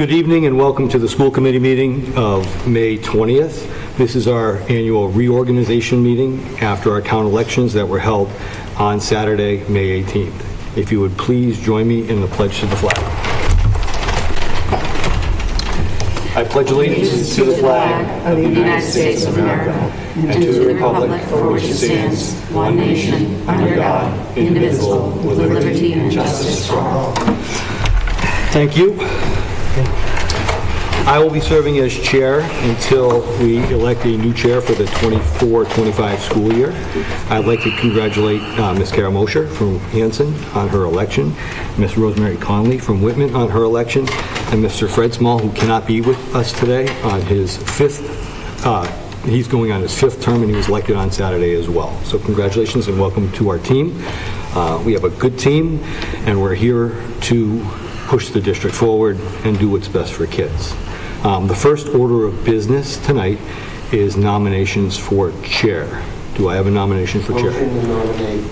Good evening and welcome to the school committee meeting of May 20th. This is our annual reorganization meeting after our town elections that were held on Saturday, May 18th. If you would please join me in the pledge to the flag. I pledge allegiance to the flag of the United States of America and to the republic for which it stands, one nation, under God, indivisible, with liberty and justice for all. Thank you. I will be serving as chair until we elect a new chair for the 24-25 school year. I'd like to congratulate Ms. Kara Mosher from Hanson on her election, Ms. Rosemary Conley from Whitman on her election, and Mr. Fred Small, who cannot be with us today, on his he's going on his fifth term, and he was elected on Saturday as well. So congratulations and welcome to our team. We have a good team, and we're here to push the district forward and do what's best for kids. The first order of business tonight is nominations for chair. Do I have a nomination for chair? Motion to nominate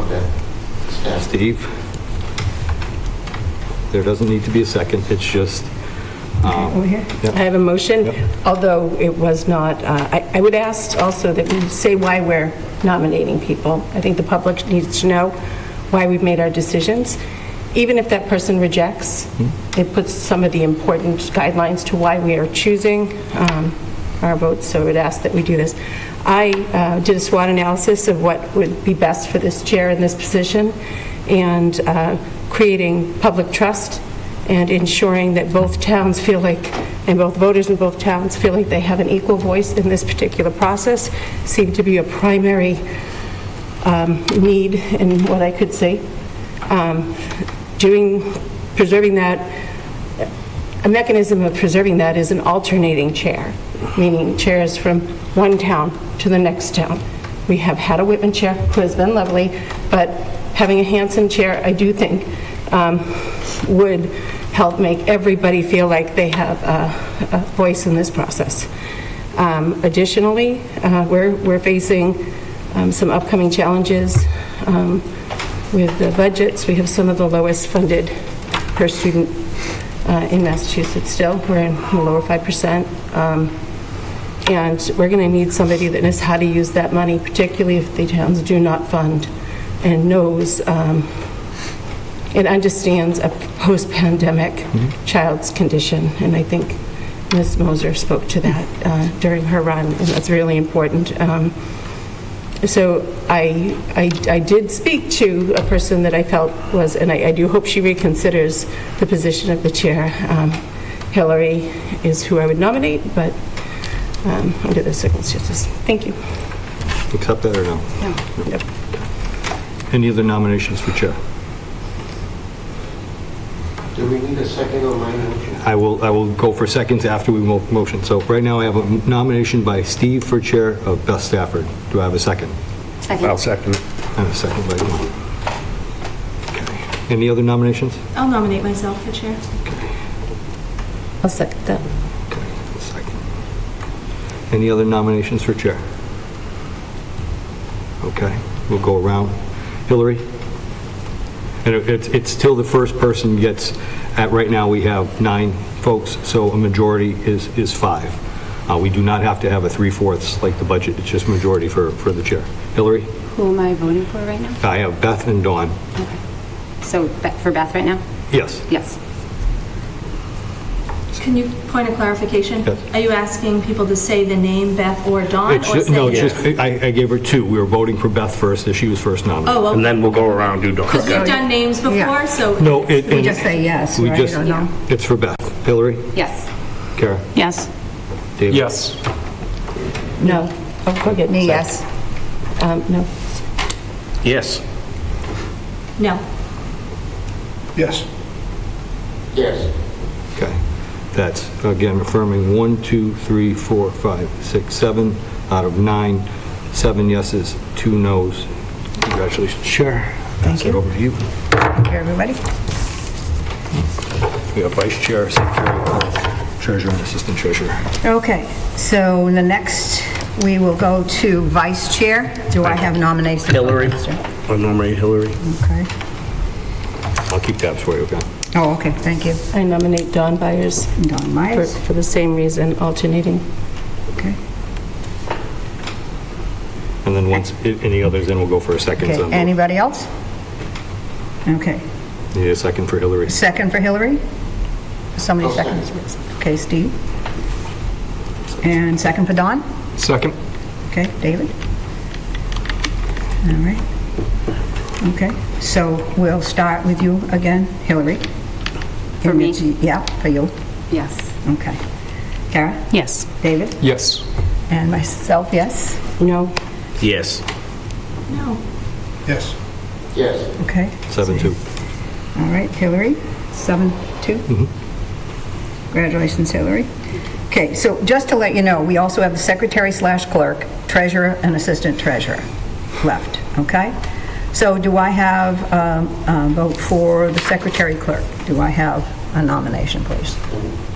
Beth. Steve? There doesn't need to be a second, it's just... Over here. Yep. I have a motion, Yep. although it was not, I would ask also that we say why we're nominating people. I think the public needs to know why we've made our decisions. Even if that person rejects, it puts some of the important guidelines to why we are choosing our votes, so I would ask that we do this. I did a SWOT analysis of what would be best for this chair in this position, and creating public trust and ensuring that both towns feel like, and both voters in both towns feel like they have an equal voice in this particular process seemed to be a primary need in what I could say. Preserving that, a mechanism of preserving that is an alternating chair, meaning chairs from one town to the next town. We have had a Whitman chair who has been lovely, but having a Hanson chair, I do think, would help make everybody feel like they have a voice in this process. Additionally, we're facing some upcoming challenges with the budgets. We have some of the lowest funded per student in Massachusetts still. We're in the lower 5%. And we're going to need somebody that knows how to use that money, particularly if the towns do not fund, and knows and understands a post-pandemic child's condition. And I think Ms. Moser spoke to that during her run, and that's really important. So I did speak to a person that I felt was, and I do hope she reconsiders the position of the chair. Hillary is who I would nominate, but under the circumstances. Thank you. Accept that or no? No. Nope. Any other nominations for chair? Do we need a second on my motion? I will go for seconds after we motion. So right now I have a nomination by Steve for chair of Beth Stafford. Do I have a second? Second. I'll second it. And a second by Dawn. Okay. Any other nominations? I'll nominate myself for chair. Okay. I'll second that. Okay. A second. Any other nominations for chair? Okay. We'll go around. Hillary? And it's till the first person gets, right now we have 9 folks, so a majority is 5. We do not have to have a 3/4 like the budget, it's just majority for the chair. Hillary? Who am I voting for right now? I have Beth and Dawn. Okay. So for Beth right now? Yes. Yes. Can you point of clarification? Yes. Are you asking people to say the name Beth or Dawn? It's or just, say no, it's just, I gave her 2. We were voting for Beth first, as she was first nominated. Oh, And okay. then we'll go around and do Because we've done names before, Yeah. so... No, We just say yes, we right, just- or no? It's for Beth. Hillary? Yes. Kara? Yes. David? Yes. No. Oh, go get me, yes. No. Yes. No. Yes. Yes. Okay. That's, again, affirming 1, 2, 3, 4, 5, 6, 7 out of 9. 7 yeses, 2 noes. Congratulations, Chair. Pass it over to you. Thank you, everybody. We have Vice Chair, Secretary, Treasurer, and Assistant Treasurer. Okay, so the next, we will go to Vice Chair. Do I have nominations? Hillary. I nominate Hillary. Okay. I'll keep tabs for you, okay? Oh, okay, thank you. I nominate Dawn Byers Don Myers, for the same reason, alternating. okay. And then once any others, then we'll go for a second. Okay, anybody else? Okay. Need a second for Hillary. Second for Hillary? Somebody I'll second? second. Okay, Steve. And second for Don? Second. Okay, David? All right. Okay, so we'll start with you again, Hillary. For me? Yeah, for you. Yes. Okay. Kara? Yes. David? Yes. And myself, yes. No. Yes. No. Yes. Yes. Okay. 7-2. All right, Hillary, 7-2. Congratulations, Hillary. Okay, so just to let you know, we also have the secretary/clerk, treasurer, and assistant treasurer left, okay? So do I have a vote for the secretary/clerk? Do I have a nomination, please?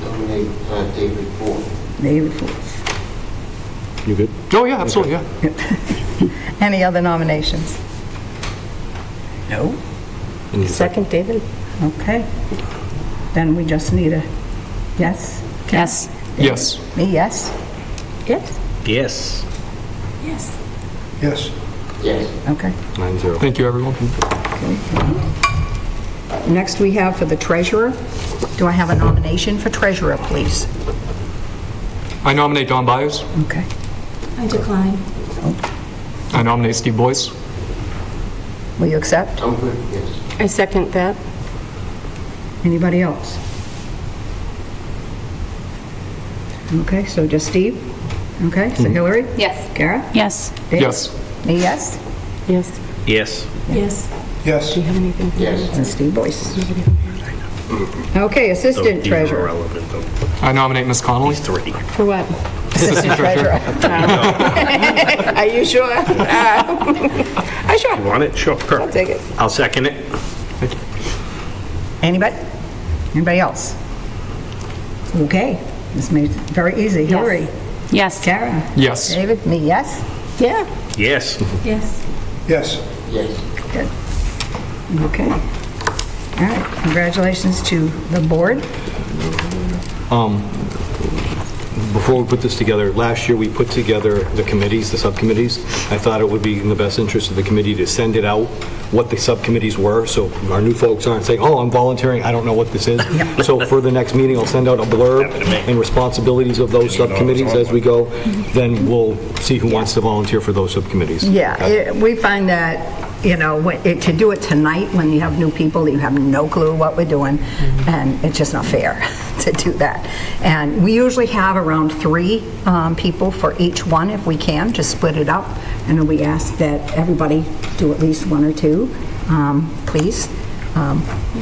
Nominate David Ford. David Fools. You good? Oh, yeah, absolutely, yeah. Any other nominations? No? You need a Second, David? Okay. Then we just need a yes? Yes. Yes. Me, yes? Yes. Yes. Yes. Yes. Yes. Okay. 9-0. Thank you, everyone. Next we have for the treasurer. Do I have a nomination for treasurer, please? I nominate Don Byers. Okay. I decline. I nominate Steve Boyce. Will you accept? I'm good, yes. I second that. Anybody else? Okay, so just Steve? Okay, so Hillary? Yes. Kara? Yes. Dave? Yes. Me, yes? Yes. Yes. Yes. Yes. Do you have anything? Yes. And Steve Boyce. Okay, assistant treasurer. Irrelevant, though. I nominate Ms. Connolly. 3. For what? Assistant treasurer. Are you sure? I'm sure. Want it? Sure. I'll take it. I'll second it. Anybody? Anybody else? Okay, this made it very easy. Hillary? Yes. Kara? Yes. David? Me, yes? Yeah. Yes. Yes. Yes. Yes. Good. Okay. All right, congratulations to the board. Before we put this together, last year we put together the committees, the subcommittees. I thought it would be in the best interest of the committee to send it out, what the subcommittees were, so our new folks aren't saying, oh, I'm volunteering, I don't know what this is. So for the next meeting, I'll send out a blurb and responsibilities of those subcommittees as we go. Then we'll see who wants to volunteer for those subcommittees. Yeah, we find that, you know, to do it tonight when you have new people, you have no clue what we're doing, and it's just not fair to do that. And we usually have around 3 people for each one if we can, to split it up. And we ask that everybody do at least 1 or 2, please.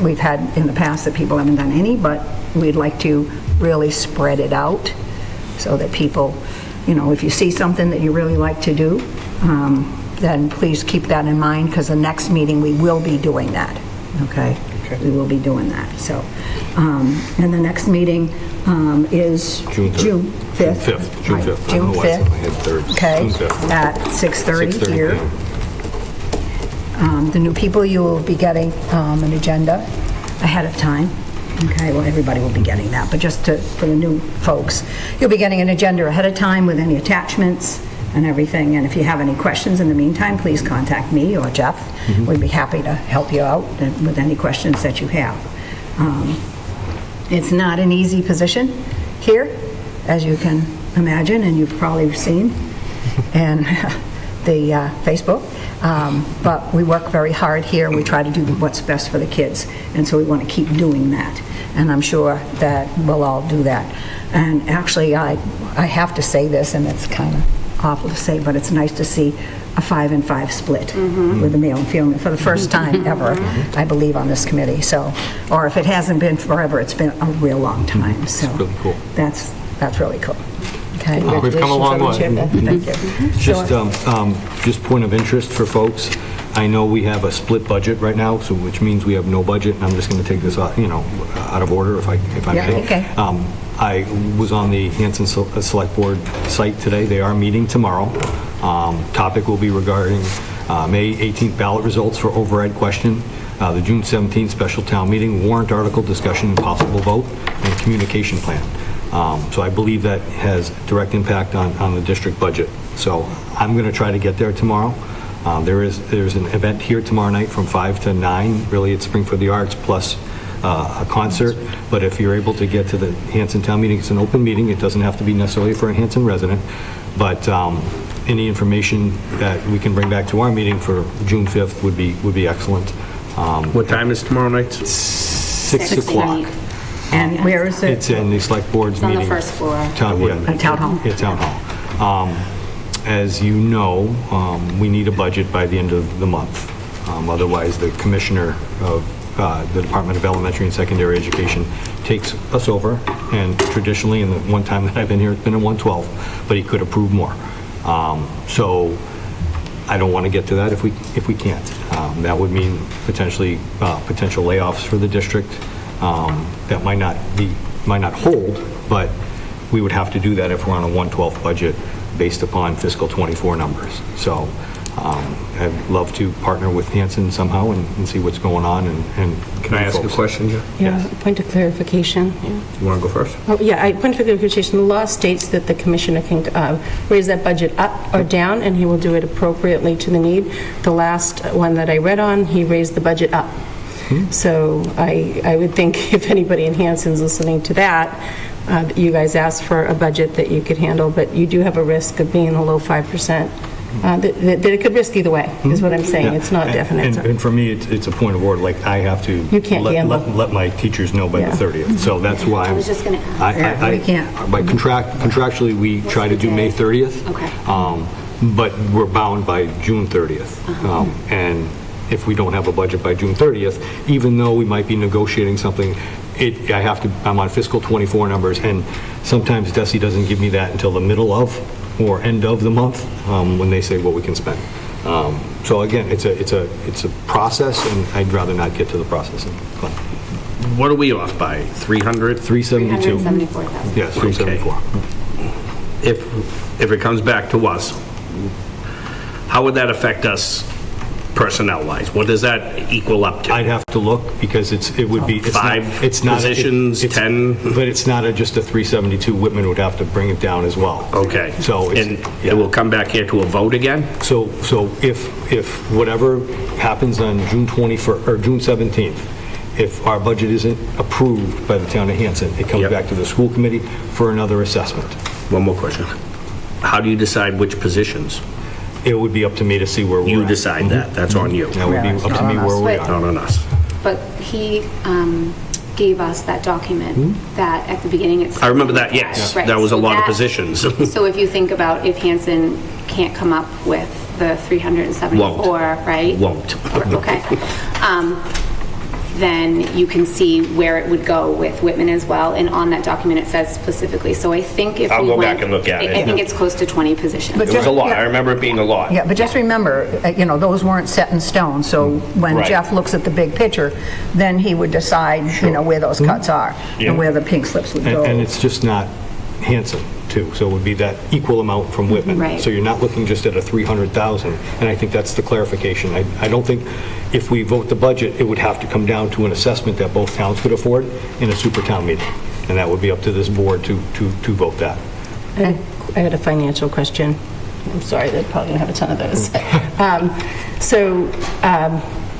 We've had in the past that people haven't done any, but we'd like to really spread it out so that people, you know, if you see something that you really like to do, then please keep that in mind, because the next meeting we will be doing that, okay? We will be doing that, so. And the next meeting is June 3rd. June 5th. June Right, 5th. I don't June know why I said 5th. my head third. Okay, June 5th. at 6:30 6:30 here. p.m. The new people, you will be getting an agenda ahead of time. Okay, well, everybody will be getting that, but just for the new folks, you'll be getting an agenda ahead of time with any attachments and everything. And if you have any questions in the meantime, please contact me or Jeff. We'd be happy to help you out with any questions that you have. It's not an easy position here, as you can imagine, and you've probably seen in the Facebook. But we work very hard here. We try to do what's best for the kids, and so we want to keep doing that. And I'm sure that we'll all do that. And actually, I have to say this, and it's kind of awful to say, but it's nice to see a 5-and-5 split with the male and female for the first time ever, I believe, on this committee. So, or if it hasn't been forever, it's been a real long time. So really cool. That's really cool. Okay. We've come a long way. Thank you. Just point of interest for folks, I know we have a split budget right now, so which means we have no budget, and I'm just going to take this out, out of order if I Yeah, may. okay. I was on the Hanson Select Board site today. They are meeting tomorrow. Topic will be regarding May 18th ballot results for override question. the June 17th special town meeting, warrant article discussion, possible vote, and communication plan. So I believe that has direct impact on the district budget. So I'm going to try to get there tomorrow. There's an event here tomorrow night from 5 to 9. Really, it's Spring for the Arts plus a concert. But if you're able to get to the Hanson Town meeting, it's an open meeting. It doesn't have to be necessarily for a Hanson resident. But any information that we can bring back to our meeting for June 5th would be excellent. What time is tomorrow night? 6 o'clock. And where is it? It's in the select board's It's on meeting. the first floor. Town hall. Yeah, town hall. As you know, we need a budget by the end of the month. Otherwise, the commissioner of the Department of Elementary and Secondary Education takes us over, and traditionally, in the one time that I've been here, it's been a 112, but he could approve more. So I don't want to get to that if we can't. That would mean potential layoffs for the district. That might not hold, but we would have to do that if we're on a 112 budget based upon fiscal 24 numbers. So I'd love to partner with Hanson somehow and see what's going on and Can I ask a question, Jeff? Yeah, point of clarification. You want to go first? Oh, yeah, point of clarification. The law states that the commissioner can raise that budget up or down, and he will do it appropriately to the need. The last one that I read on, he raised the budget up. So I would think if anybody in Hanson's listening to that, you guys asked for a budget that you could handle, but you do have a risk of being in the low 5%. That it could risk either way, is what I'm saying. Yeah. It's not definite. And for me, it's a point of order, like I have to You can't gamble. let my teachers know by the Yeah. 30th. So that's why I was just going to ask. Yeah, we can't. By contractually, we try to do May 30th. Okay. But we're bound by June 30th. And if we don't have a budget by June 30th, even though we might be negotiating something, I'm on fiscal 24 numbers, and sometimes DESI doesn't give me that until the middle of or end of the month when they say what we can spend. So again, it's a process, and I'd rather not get to the process. What are we off by? 300? 372. 374,000. Yes, 374. If it comes back to us, how would that affect us personnel-wise? What does that equal up to? I'd have to look, because it would be... it's not- 5 it's not- positions, 10? But it's not just a 372. Whitman would have to bring it down as well. Okay. So it's... And yeah. it will come back here to a vote again? So if whatever happens on June 21st, or June 17th, if our budget isn't approved by the town of Hanson, it comes Yep. back to the school committee for another assessment. One more question. How do you decide which positions? It would be up to me to see where we're at. You decide that. That's on you. That would be up to me where we But- Not are. on us. But he gave us that document that at the beginning it's... I remember that, yes. Right, That was a so lot of that- positions. So if you think about if Hanson can't come up with the 374, Won't. right? Won't. Okay. Then you can see where it would go with Whitman as well, and on that document it says specifically. So I think if I'll we go went- back and look at it. I think it's close to 20 positions. But It was a lot. Yeah. I remember it being a lot. Yeah, but just remember, those weren't set in stone, so when Right. Jeff looks at the big picture, then he would decide, where those cuts are, Yeah. and where the pink slips would go. And it's just not Hanson, too. So it would be that equal amount from Whitman. Right. So you're not looking just at a 300,000, and I think that's the clarification. I don't think if we vote the budget, it would have to come down to an assessment that both towns could afford in a super town meeting. And that would be up to this board to vote that. I had a financial question. I'm sorry, they're probably going to have a ton of those.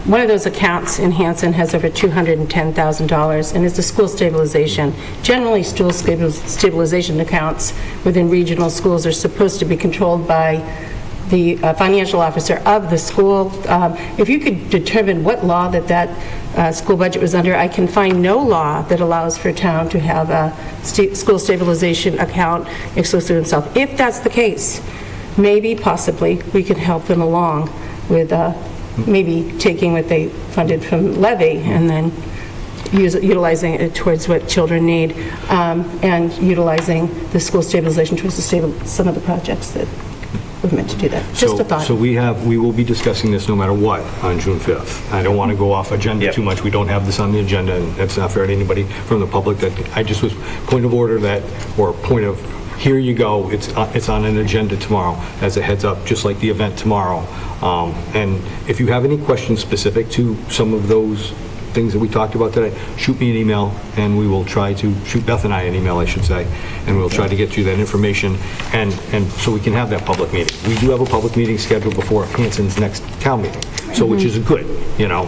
One of those accounts in Hanson has over $210,000, and it's the school stabilization. Generally, school stabilization accounts within regional schools are supposed to be controlled by the financial officer of the school. If you could determine what law that school budget was under, I can find no law that allows for a town to have a school stabilization account exclusive to itself. If that's the case, maybe, possibly, we could help them along with maybe taking what they funded from levy and then utilizing it towards what children need, and utilizing the school stabilization towards some of the projects that we're meant to do that. Just a thought. So we will be discussing this no matter what on June 5th. I don't want to go off agenda Yep. too much. We don't have this on the agenda, and that's not fair to anybody from the public. That I just was point of order that, or point of here you go, it's on an agenda tomorrow, as a heads up, just like the event tomorrow. And if you have any questions specific to some of those things that we talked about today, shoot me an email, and we will try to, shoot Beth and I an email, I should say, and we'll try to get you that information, and so we can have that public meeting. We do have a public meeting scheduled before Hanson's next town meeting, so which is good, you know.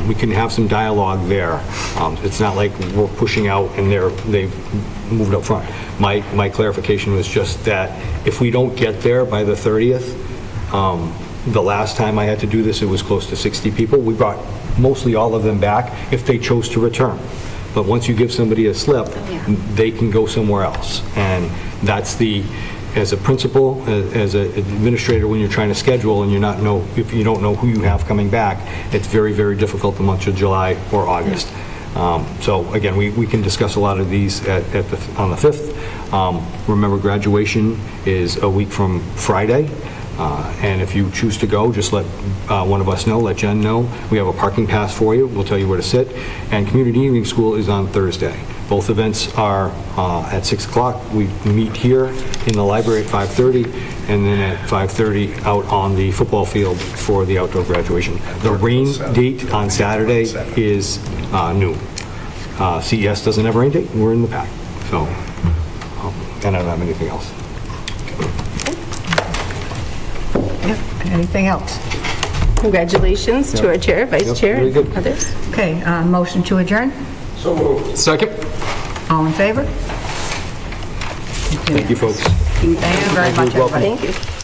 We can have some dialogue there. It's not like we're pushing out and they've moved up front. My clarification was just that if we don't get there by the 30th, the last time I had to do this, it was close to 60 people. We brought mostly all of them back if they chose to return. But once you give somebody a slip, they can go somewhere else. And that's as a principal, as an administrator, when you're trying to schedule and if you don't know who you have coming back, it's very, very difficult the month of July or August. So again, we can discuss a lot of these on the 5th. Remember, graduation is a week from Friday. And if you choose to go, just let one of us know, let Jen know. We have a parking pass for you. We'll tell you where to sit. And community evening school is on Thursday. Both events are at 6 o'clock. We meet here in the library at 5:30, and then at 5:30 out on the football field for the outdoor graduation. The rain date on Saturday is noon. CES doesn't have a rain date. We're in the pack. So, and I don't have anything else. Anything else? Congratulations to our chair, vice chair, very good. and others. Okay, motion to adjourn? So moved. Second? All in favor? Thank you, folks. Thank you very much, Welcome. everybody. Thank you.